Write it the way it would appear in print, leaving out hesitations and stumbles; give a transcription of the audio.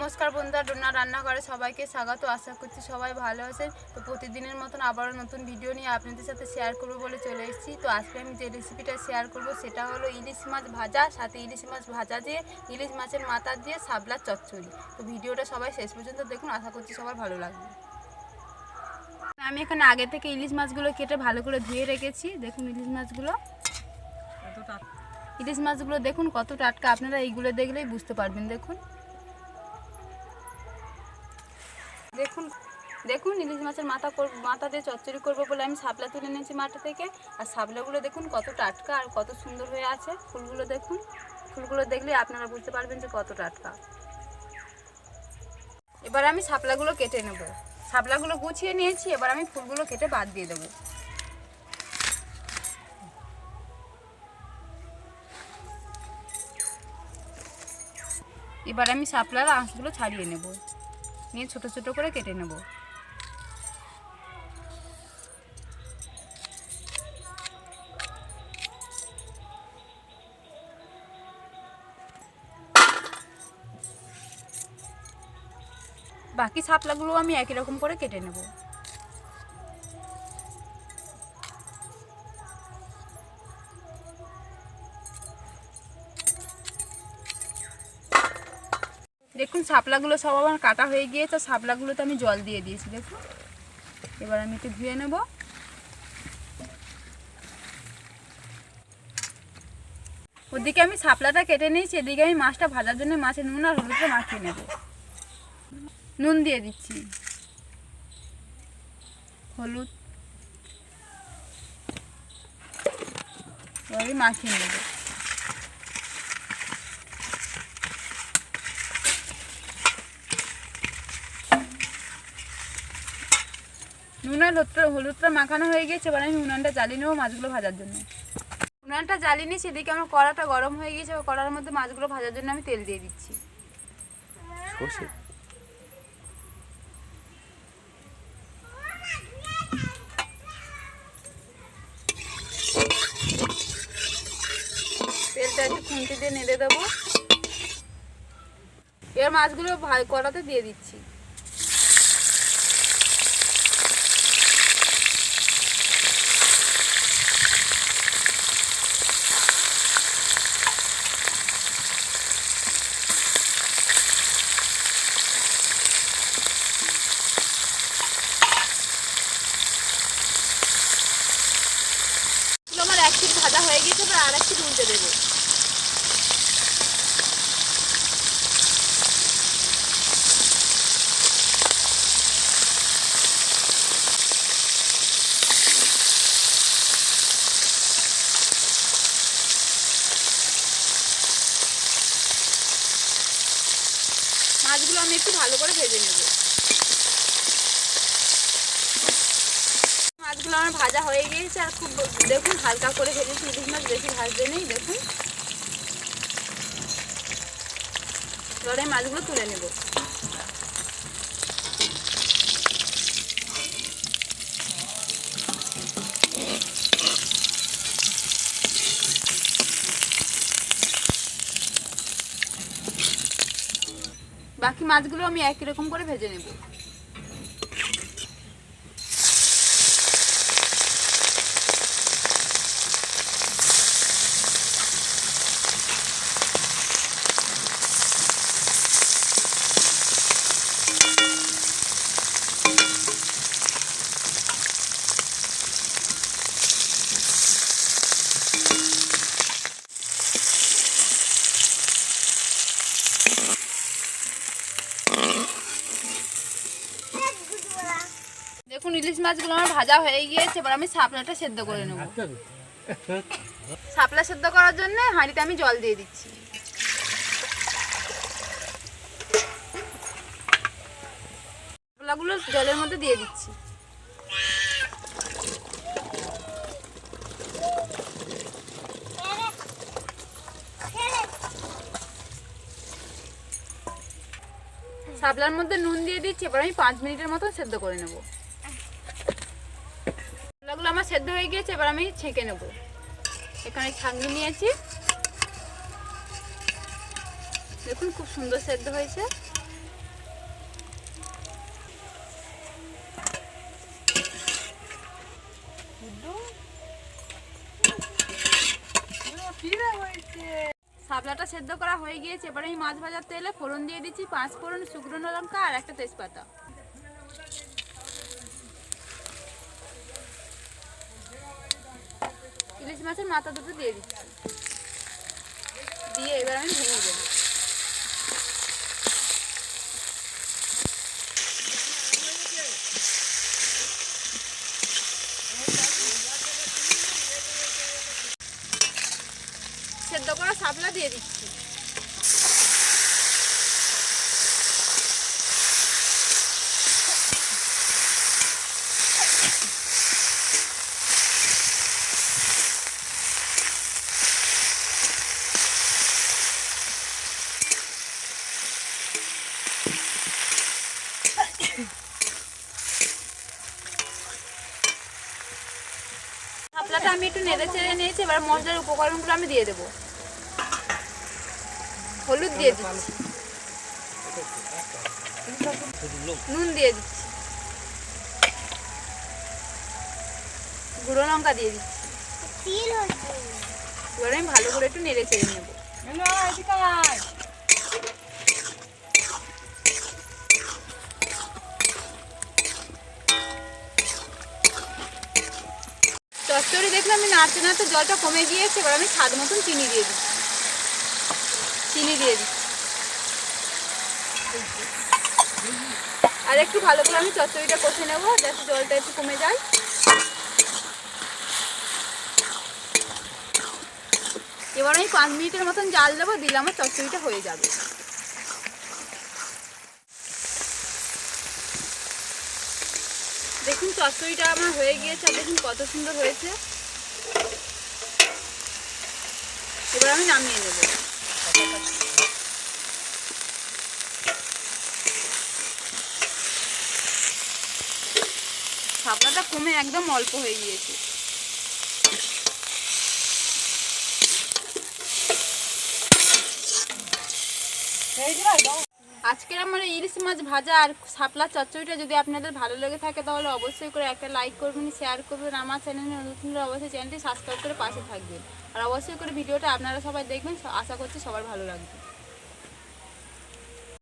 নমস্কার বন্ধুরা, ডোনার রান্নাঘরে সবাইকে স্বাগত। আশা করছি সবাই ভালো আছেন। তো প্রতিদিনের মতন আবারও নতুন ভিডিও নিয়ে আপনাদের সাথে শেয়ার করব বলে চলে এসেছি। তো আজকে আমি যে রেসিপিটা শেয়ার করব সেটা হলো ইলিশ মাছ ভাজা, সাথে ইলিশ মাছ ভাজা দিয়ে ইলিশ মাছের মাথা দিয়ে শাপলার চচ্চড়ি। তো ভিডিওটা সবাই শেষ পর্যন্ত দেখুন, আশা করছি সবার ভালো লাগবে। আমি এখানে আগে থেকে ইলিশ মাছগুলো কেটে ভালো করে ধুয়ে রেখেছি। দেখুন ইলিশ মাছগুলো দেখুন কত টাটকা, আপনারা এইগুলো দেখলেই বুঝতে পারবেন। দেখুন দেখুন ইলিশ মাছের মাথা দিয়ে চচ্চড়ি করবো বলে আমি শাপলা তুলে নিয়েছি মাঠে থেকে। আর শাপলাগুলো দেখুন কত টাটকা আর কত সুন্দর হয়ে আছে। ফুলগুলো দেখুন, ফুলগুলো দেখলে আপনারা বুঝতে পারবেন যে কত টাটকা। এবার আমি শাপলাগুলো কেটে নেব। শাপলাগুলো গুছিয়ে নিয়েছি, এবার আমি ফুলগুলো কেটে বাদ দিয়ে দেবো। এবার আমি শাপলার আঁশগুলো ছাড়িয়ে নেব, নিয়ে ছোট ছোট করে কেটে নেব। বাকি শাপলাগুলো আমি একই রকম করে কেটে নেব। দেখুন শাপলাগুলো সব আমার কাটা হয়ে গিয়েছে। শাপলাগুলোতে আমি জল দিয়ে দিয়েছি। দেখুন এবার আমি একটু ধুয়ে নেব। ওদিকে আমি শাপলাটা কেটে নিয়েছি, এদিকে আমি মাছটা ভাজার জন্য মাছে নুন আর হলুদটা মাখিয়ে নেব। নুন দিয়ে দিচ্ছি, হলুদ এবারে মাখিয়ে নেব। নুন আর হলুদটা মাখানো হয়ে গেছে। এবার আমি উনানটা জ্বালিয়ে নেবো মাছগুলো ভাজার জন্য। উনানটা জ্বালিয়ে নিয়েছি, এদিকে আমার কড়াটা গরম হয়ে গিয়েছে। কড়ার মধ্যে মাছগুলো ভাজার জন্য আমি তেল দিয়ে দিচ্ছি। তেলটা একটু খুন্তি দিয়ে নেড়ে দেবো। এবার মাছগুলো কড়াতে দিয়ে দিচ্ছি। আমার এক পিঠ ভাজা হয়ে গেছে, এবার আর এক পিঠ উল্টে দেবো। মাছগুলো আমি একটু ভালো করে ভেজে নেব। মাছগুলো আমার ভাজা হয়ে গিয়েছে, আর খুব দেখুন হালকা করে ভেজেছি। ইলিশ মাছ বেশি ভাজতে নেই। দেখুন এবার এই মাছগুলো তুলে নেব। বাকি মাছগুলো আমি একই রকম করে ভেজে নেব। দেখুন ইলিশ মাছগুলো আমার ভাজা হয়ে গিয়েছে। এবার আমি শাপলাটা সেদ্ধ করে নেব। শাপলা সেদ্ধ করার জন্য হাঁড়িতে আমি জল দিয়ে দিচ্ছি। শাপলাগুলো জলের মধ্যে দিয়ে দিচ্ছি। শাপলার মধ্যে নুন দিয়ে দিচ্ছি। এবার আমি 5 মিনিটের মতো সেদ্ধ করে নেব। শাপলাগুলো আমার সেদ্ধ হয়ে গিয়েছে, এবার আমি ছেঁকে নেব। এখানে ছাঁকনি নিয়েছি, দেখুন খুব সুন্দর সেদ্ধ হয়েছে। শাপলাটা সেদ্ধ করা হয়ে গিয়েছে। এবারে আমি মাছ ভাজার তেলে ফোড়ন দিয়ে দিচ্ছি 5 ফোড়ন, শুকনো লঙ্কা আর একটা তেজপাতা। ইলিশ মাছের মাথা দুটো দিয়ে দিচ্ছি, দিয়ে এবার আমি ভেঙে দেবো। সেদ্ধ করা শাপলা দিয়ে দিচ্ছি। শাপলাটা আমি একটু নেড়ে চেড়ে নিয়েছি। এবার মশলার উপকরণগুলো আমি দিয়ে দেবো। হলুদ দিয়ে দিচ্ছি, নুন দিয়ে দিচ্ছি, গুঁড়ো লঙ্কা দিয়ে দিচ্ছি। এবার আমি ভালো করে একটু নেড়ে চেড়ে নেবো। চচ্চড়ি দেখলে আমি নাড়তে নাড়তে জলটা কমে গিয়েছে। এবার আমি স্বাদ মতন চিনি দিয়ে দিচ্ছি, আর একটু ভালো করে আমি চচ্চড়িটা কষে নেবো যাতে জলটা একটু কমে যায়। এবার আমি 5 মিনিটের মতন জাল দেবো, দিলে আমার চচ্চড়িটা হয়ে যাবে। দেখুন চচ্চড়িটা আমার হয়ে গিয়েছে, আর দেখুন কত সুন্দর হয়েছে। এবার আমি নামিয়ে নেব। শাপলাটা কমে একদম অল্প হয়ে গিয়েছে। আজকের আমার ইলিশ মাছ ভাজা আর শাপলা চচ্চড়িটা যদি আপনাদের ভালো লেগে থাকে তাহলে অবশ্যই করে একটা লাইক করবেন, শেয়ার করবেন। আমার চ্যানেলে নতুন হলে অবশ্যই চ্যানেলটি সাবস্ক্রাইব করে পাশে থাকবেন। আর অবশ্যই করে ভিডিওটা আপনারা সবাই দেখবেন, আশা করছি সবার ভালো লাগবে।